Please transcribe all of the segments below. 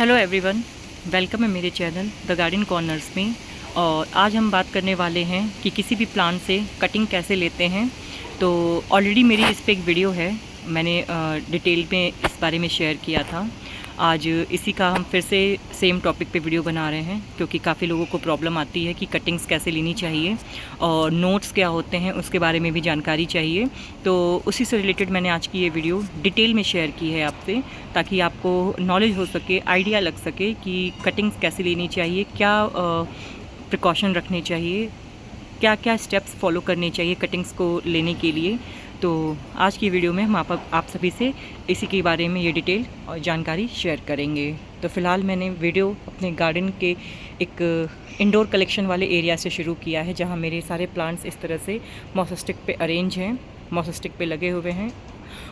Hello everyone, welcome है मेरे channel the garden corners में। और आज हम बात करने वाले हैं कि किसी भी प्लांट से कटिंग कैसे लेते हैं। तो ऑलरेडी मेरी इस पे एक वीडियो है, मैंने डिटेल में इस बारे में शेयर किया था। आज इसी का हम फिर से सेम टॉपिक पे वीडियो बना रहे हैं, क्योंकि काफ़ी लोगों को प्रॉब्लम आती है कि कटिंग्स कैसे लेनी चाहिए और नोट्स क्या होते हैं उसके बारे में भी जानकारी चाहिए। तो उसी से रिलेटेड मैंने आज की ये वीडियो डिटेल में शेयर की है आपसे, ताकि आपको नॉलेज हो सके, आइडिया लग सके कि कटिंग्स कैसे लेनी चाहिए, क्या प्रिकॉशन रखने चाहिए, क्या क्या स्टेप्स फॉलो करने चाहिए कटिंग्स को लेने के लिए। तो आज की वीडियो में हम आप सभी से इसी के बारे में ये डिटेल और जानकारी शेयर करेंगे। तो फ़िलहाल मैंने वीडियो अपने गार्डन के एक इंडोर कलेक्शन वाले एरिया से शुरू किया है, जहाँ मेरे सारे प्लांट्स इस तरह से मॉसस्टिक पे अरेंज हैं, मॉसस्टिक पे लगे हुए हैं।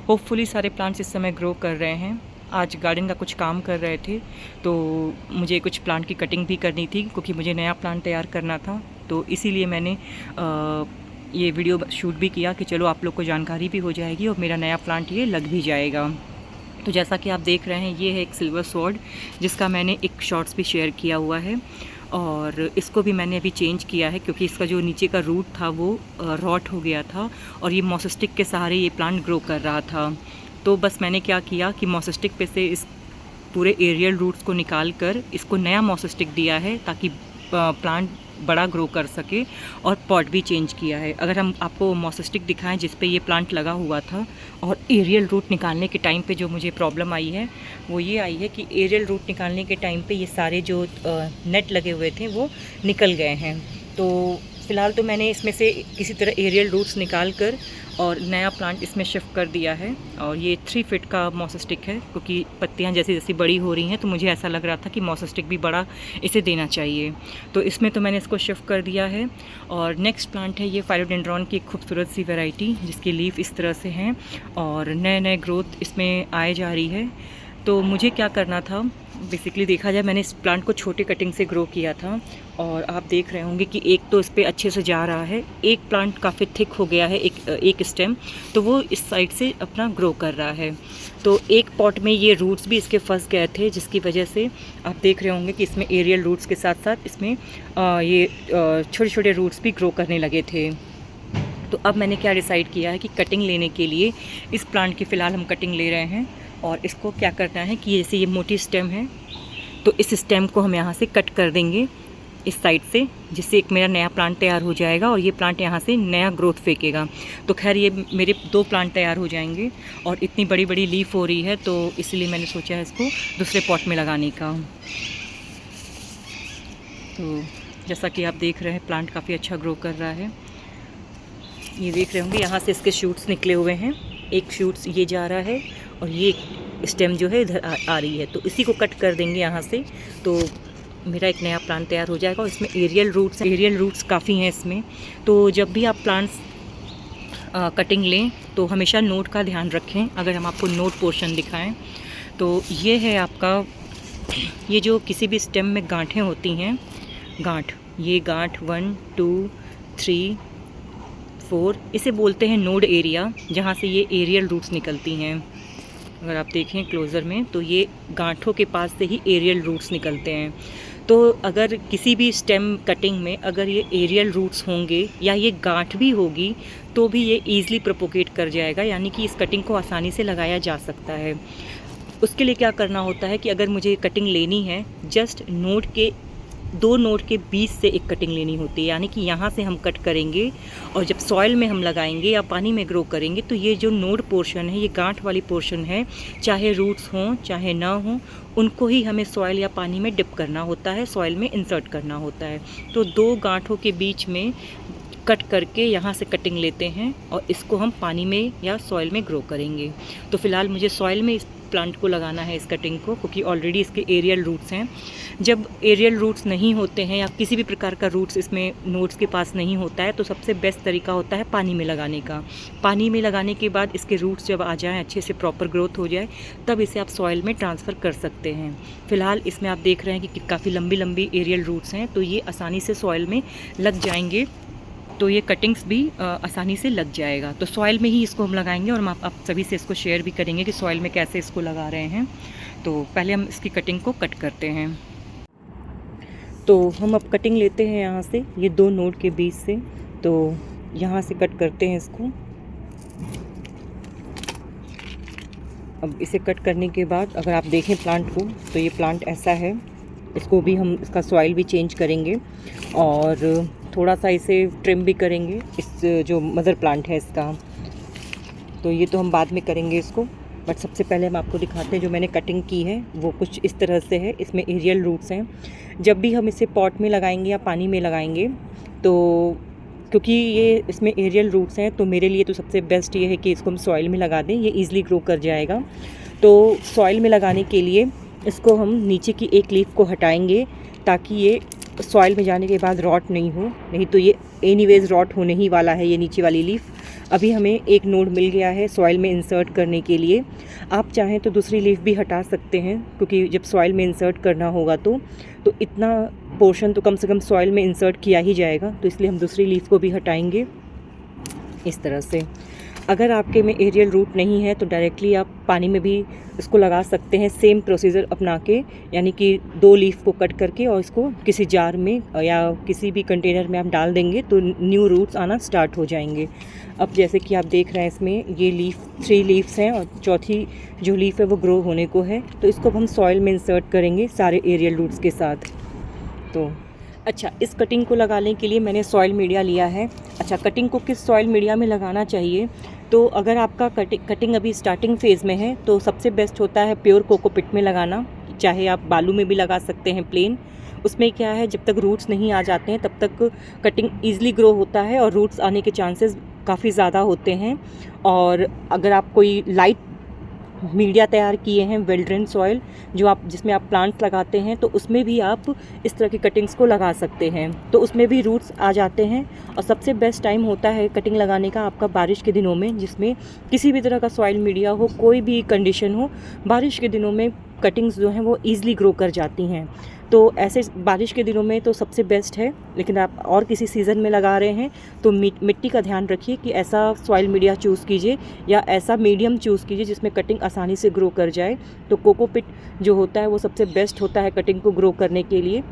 होपफुली सारे प्लांट्स इस समय ग्रो कर रहे हैं। आज गार्डन का कुछ काम कर रहे थे, तो मुझे कुछ प्लांट की कटिंग भी करनी थी, क्योंकि मुझे नया प्लांट तैयार करना था। तो इसीलिए मैंने ये वीडियो शूट भी किया कि चलो आप लोग को जानकारी भी हो जाएगी और मेरा नया प्लांट ये लग भी जाएगा। तो जैसा कि आप देख रहे हैं, ये है एक सिल्वर स्वॉर्ड, जिसका मैंने एक शॉर्ट्स भी शेयर किया हुआ है। और इसको भी मैंने अभी चेंज किया है, क्योंकि इसका जो नीचे का रूट था वो रॉट हो गया था और ये मॉसस्टिक के सहारे ये प्लांट ग्रो कर रहा था। तो बस मैंने क्या किया कि मॉसस्टिक पे से इस पूरे एरियल रूट्स को निकाल कर इसको नया मॉसस्टिक दिया है, ताकि प्लांट बड़ा ग्रो कर सके। और पॉट भी चेंज किया है। अगर हम आपको मॉसस्टिक दिखाएं जिस पे ये प्लांट लगा हुआ था, और एरियल रूट निकालने के टाइम पे जो मुझे प्रॉब्लम आई है वो ये आई है कि एरियल रूट निकालने के टाइम पे ये सारे जो नेट लगे हुए थे वो निकल गए हैं। तो फ़िलहाल तो मैंने इसमें से किसी तरह एरियल रूट्स निकाल कर और नया प्लांट इसमें शिफ्ट कर दिया है। और ये 3 फीट का मॉसस्टिक है, क्योंकि पत्तियां जैसी जैसी बड़ी हो रही हैं तो मुझे ऐसा लग रहा था कि मॉसस्टिक भी बड़ा इसे देना चाहिए। तो इसमें तो मैंने इसको शिफ्ट कर दिया है। और नेक्स्ट प्लांट है ये फाइलोडेंड्रॉन की एक खूबसूरत सी वैरायटी, जिसकी लीफ इस तरह से हैं और नए नए ग्रोथ इसमें आए जा रही है। तो मुझे क्या करना था, बेसिकली देखा जाए, मैंने इस प्लांट को छोटे कटिंग से ग्रो किया था। और आप देख रहे होंगे कि एक तो इस पर अच्छे से जा रहा है, एक प्लांट काफ़ी थिक हो गया है, एक स्टेम, तो वो इस साइड से अपना ग्रो कर रहा है। तो एक पॉट में ये रूट्स भी इसके फंस गए थे, जिसकी वजह से आप देख रहे होंगे कि इसमें एरियल रूट्स के साथ साथ इसमें ये छोटे छोटे रूट्स भी ग्रो करने लगे थे। तो अब मैंने क्या डिसाइड किया है कि कटिंग लेने के लिए इस प्लांट की फ़िलहाल हम कटिंग ले रहे हैं। और इसको क्या करना है कि जैसे ये मोटी स्टेम है, तो इस स्टेम को हम यहाँ से कट कर देंगे इस साइड से, जिससे एक मेरा नया प्लांट तैयार हो जाएगा और ये प्लांट यहाँ से नया ग्रोथ फेंकेगा। तो खैर ये मेरे 2 प्लांट तैयार हो जाएंगे। और इतनी बड़ी बड़ी लीफ हो रही है, तो इसलिए मैंने सोचा है इसको दूसरे पॉट में लगाने का। तो जैसा कि आप देख रहे हैं, प्लांट काफ़ी अच्छा ग्रो कर रहा है। ये देख रहे होंगे यहाँ से इसके शूट्स निकले हुए हैं, एक शूट्स ये जा रहा है और ये स्टेम जो है इधर आ रही है। तो इसी को कट कर देंगे यहाँ से, तो मेरा एक नया प्लांट तैयार हो जाएगा। और इसमें एरियल रूट्स काफ़ी हैं इसमें। तो जब भी आप प्लांट्स कटिंग लें तो हमेशा नोट का ध्यान रखें। अगर हम आपको नोट पोर्शन दिखाएं, तो ये है आपका, ये जो किसी भी स्टेम में गांठें होती हैं, ये गांठ 1 2 3 4, इसे बोलते हैं नोड एरिया, जहाँ से ये एरियल रूट्स निकलती हैं। अगर आप देखें क्लोज़र में, तो ये गांठों के पास से ही एरियल रूट्स निकलते हैं। तो अगर किसी भी स्टेम कटिंग में अगर ये एरियल रूट्स होंगे या ये गांठ भी होगी, तो भी ये ईज़िली प्रोपोगेट कर जाएगा, यानी कि इस कटिंग को आसानी से लगाया जा सकता है। उसके लिए क्या करना होता है कि अगर मुझे कटिंग लेनी है, जस्ट दो नोड के बीच से एक कटिंग लेनी होती है, यानी कि यहाँ से हम कट करेंगे और जब सॉइल में हम लगाएंगे या पानी में ग्रो करेंगे, तो ये जो नोड पोर्शन है, ये गांठ वाली पोर्शन है, चाहे रूट्स हों चाहे ना हों, उनको ही हमें सॉइल या पानी में डिप करना होता है, सॉइल में इंसर्ट करना होता है। तो 2 गांठों के बीच में कट करके यहाँ से कटिंग लेते हैं और इसको हम पानी में या सॉइल में ग्रो करेंगे। तो फ़िलहाल मुझे सॉइल में इस प्लांट को लगाना है, इस कटिंग को, क्योंकि ऑलरेडी इसके एरियल रूट्स हैं। जब एरियल रूट्स नहीं होते हैं या किसी भी प्रकार का रूट्स इसमें नोड्स के पास नहीं होता है, तो सबसे बेस्ट तरीका होता है पानी में लगाने का। पानी में लगाने के बाद इसके रूट्स जब आ जाएँ, अच्छे से प्रॉपर ग्रोथ हो जाए, तब इसे आप सॉइल में ट्रांसफ़र कर सकते हैं। फ़िलहाल इसमें आप देख रहे हैं कि काफ़ी लंबी लंबी एरियल रूट्स हैं, तो ये आसानी से सॉइल में लग जाएंगे। तो ये कटिंग्स भी आसानी से लग जाएगा। तो सॉइल में ही इसको हम लगाएंगे और हम आप सभी से इसको शेयर भी करेंगे कि सॉइल में कैसे इसको लगा रहे हैं। तो पहले हम इसकी कटिंग को कट करते हैं। तो हम अब कटिंग लेते हैं यहाँ से, ये 2 नोड के बीच से, तो यहाँ से कट करते हैं इसको। अब इसे कट करने के बाद अगर आप देखें प्लांट को, तो ये प्लांट ऐसा है। इसको भी हम इसका सॉइल भी चेंज करेंगे और थोड़ा सा इसे ट्रिम भी करेंगे, इस जो मदर प्लांट है इसका। तो ये तो हम बाद में करेंगे इसको, बट सबसे पहले हम आपको दिखाते हैं जो मैंने कटिंग की है वो कुछ इस तरह से है। इसमें एरियल रूट्स हैं। जब भी हम इसे पॉट में लगाएंगे या पानी में लगाएंगे, तो क्योंकि ये इसमें एरियल रूट्स हैं, तो मेरे लिए तो सबसे बेस्ट ये है कि इसको हम सॉइल में लगा दें, ये ईज़िली ग्रो कर जाएगा। तो सॉइल में लगाने के लिए इसको हम नीचे की एक लीफ को हटाएंगे ताकि ये सॉइल में जाने के बाद रॉट नहीं हो, नहीं तो ये एनीवेज रॉट होने ही वाला है, ये नीचे वाली लीफ। अभी हमें एक नोड मिल गया है सॉइल में इंसर्ट करने के लिए। आप चाहें तो दूसरी लीफ भी हटा सकते हैं, क्योंकि जब सॉइल में इंसर्ट करना होगा तो इतना पोर्शन तो कम से कम सॉइल में इंसर्ट किया ही जाएगा, तो इसलिए हम दूसरी लीफ को भी हटाएंगे इस तरह से। अगर आपके में एरियल रूट नहीं है तो डायरेक्टली आप पानी में भी इसको लगा सकते हैं, सेम प्रोसीजर अपना के, यानी कि 2 लीफ को कट करके और इसको किसी जार में या किसी भी कंटेनर में आप डाल देंगे तो न्यू रूट्स आना स्टार्ट हो जाएंगे। अब जैसे कि आप देख रहे हैं इसमें ये लीफ 3 लीव्स हैं और चौथी जो लीफ है वो ग्रो होने को है, तो इसको हम सॉइल में इंसर्ट करेंगे सारे एरियल रूट्स के साथ। तो अच्छा, इस कटिंग को लगाने के लिए मैंने सॉइल मीडिया लिया है। अच्छा, कटिंग को किस सॉइल मीडिया में लगाना चाहिए, तो अगर आपका कटिंग अभी स्टार्टिंग फेज़ में है तो सबसे बेस्ट होता है प्योर कोकोपीट में लगाना। चाहे आप बालू में भी लगा सकते हैं प्लेन। उसमें क्या है, जब तक रूट्स नहीं आ जाते हैं तब तक कटिंग ईज़िली ग्रो होता है और रूट्स आने के चांसेस काफ़ी ज़्यादा होते हैं। और अगर आप कोई लाइट मीडिया तैयार किए हैं, वेल ड्रेन सॉइल जिसमें आप प्लांट्स लगाते हैं, तो उसमें भी आप इस तरह की कटिंग्स को लगा सकते हैं, तो उसमें भी रूट्स आ जाते हैं। और सबसे बेस्ट टाइम होता है कटिंग लगाने का आपका बारिश के दिनों में, जिसमें किसी भी तरह का सॉइल मीडिया हो, कोई भी कंडीशन हो, बारिश के दिनों में कटिंग्स जो हैं वो ईज़िली ग्रो कर जाती हैं। तो ऐसे बारिश के दिनों में तो सबसे बेस्ट है। लेकिन आप और किसी सीज़न में लगा रहे हैं तो मिट्टी का ध्यान रखिए कि ऐसा सॉइल मीडिया चूज़ कीजिए या ऐसा मीडियम चूज़ कीजिए जिसमें कटिंग आसानी से ग्रो कर जाए। तो कोकोपीट जो होता है वो सबसे बेस्ट होता है कटिंग को ग्रो करने के लिए।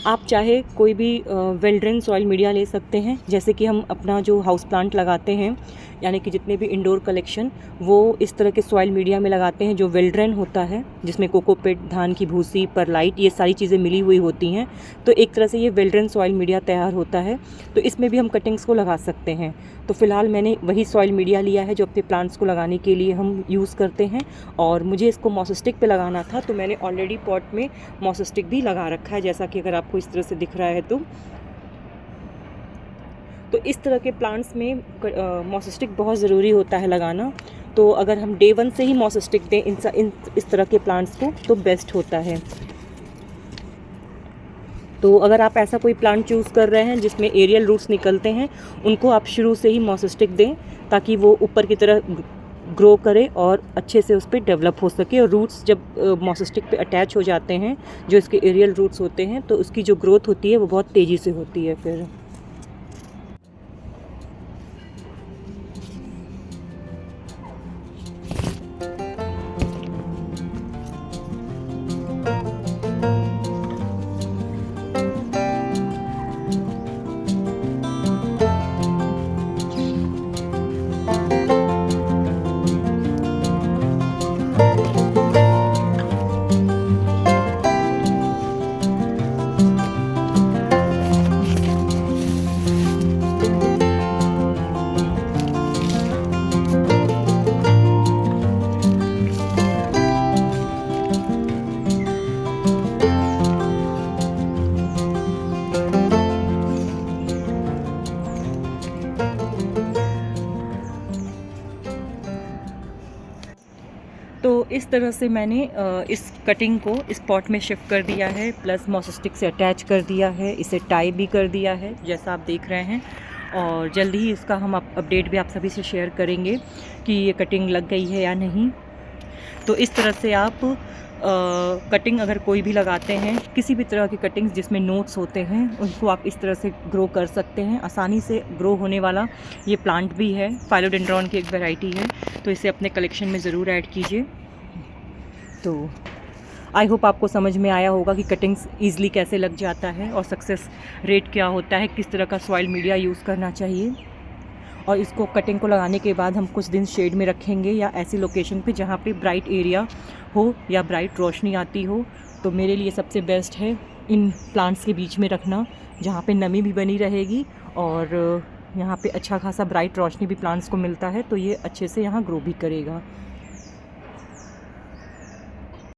आप चाहे कोई भी वेल ड्रेन सॉइल मीडिया ले सकते हैं, जैसे कि हम अपना जो हाउस प्लांट लगाते हैं, यानी कि जितने भी इंडोर कलेक्शन, वो इस तरह के सॉइल मीडिया में लगाते हैं जो वेल ड्रेन होता है, जिसमें कोकोपीट, धान की भूसी, परलाइट, ये सारी चीज़ें मिली हुई होती हैं। तो एक तरह से ये वेल ड्रेन सॉइल मीडिया तैयार होता है, तो इसमें भी हम कटिंग्स को लगा सकते हैं। तो फ़िलहाल मैंने वही सॉइल मीडिया लिया है जो अपने प्लांट्स को लगाने के लिए हम यूज़ करते हैं। और मुझे इसको मॉसस्टिक पे लगाना था, तो मैंने ऑलरेडी पॉट में मॉसस्टिक भी लगा रखा है, जैसा कि अगर आपको इस तरह से दिख रहा है। तो इस तरह के प्लांट्स में मॉसस्टिक बहुत ज़रूरी होता है लगाना। तो अगर हम डे 1 से ही मॉसस्टिक दें इस तरह के प्लांट्स को तो बेस्ट होता है। तो अगर आप ऐसा कोई प्लांट चूज़ कर रहे हैं जिसमें एरियल रूट्स निकलते हैं, उनको आप शुरू से ही मॉसस्टिक दें ताकि वो ऊपर की तरह ग्रो करे और अच्छे से उस पर डेवलप हो सके। और रूट्स जब मॉसस्टिक पे अटैच हो जाते हैं, जो इसके एरियल रूट्स होते हैं, तो उसकी जो ग्रोथ होती है वो बहुत तेज़ी से होती है फिर। तो इस तरह से मैंने इस कटिंग को इस पॉट में शिफ्ट कर दिया है, प्लस मॉसस्टिक से अटैच कर दिया है, इसे टाई भी कर दिया है जैसा आप देख रहे हैं। और जल्दी ही इसका हम अपडेट भी आप सभी से शेयर करेंगे कि ये कटिंग लग गई है या नहीं। तो इस तरह से आप कटिंग अगर कोई भी लगाते हैं, किसी भी तरह की कटिंग्स जिसमें नोट्स होते हैं, उनको आप इस तरह से ग्रो कर सकते हैं। आसानी से ग्रो होने वाला ये प्लांट भी है, फाइलोडेंड्रॉन की एक वैरायटी है, तो इसे अपने कलेक्शन में ज़रूर ऐड कीजिए। तो आई होप आपको समझ में आया होगा कि कटिंग्स ईज़िली कैसे लग जाता है और सक्सेस रेट क्या होता है, किस तरह का सॉइल मीडिया यूज़ करना चाहिए। और इसको कटिंग को लगाने के बाद हम कुछ दिन शेड में रखेंगे या ऐसी लोकेशन पे जहाँ पे ब्राइट एरिया हो या ब्राइट रोशनी आती हो। तो मेरे लिए सबसे बेस्ट है इन प्लांट्स के बीच में रखना, जहाँ पे नमी भी बनी रहेगी और यहाँ पे अच्छा खासा ब्राइट रोशनी भी प्लांट्स को मिलता है, तो ये अच्छे से यहाँ ग्रो भी करेगा।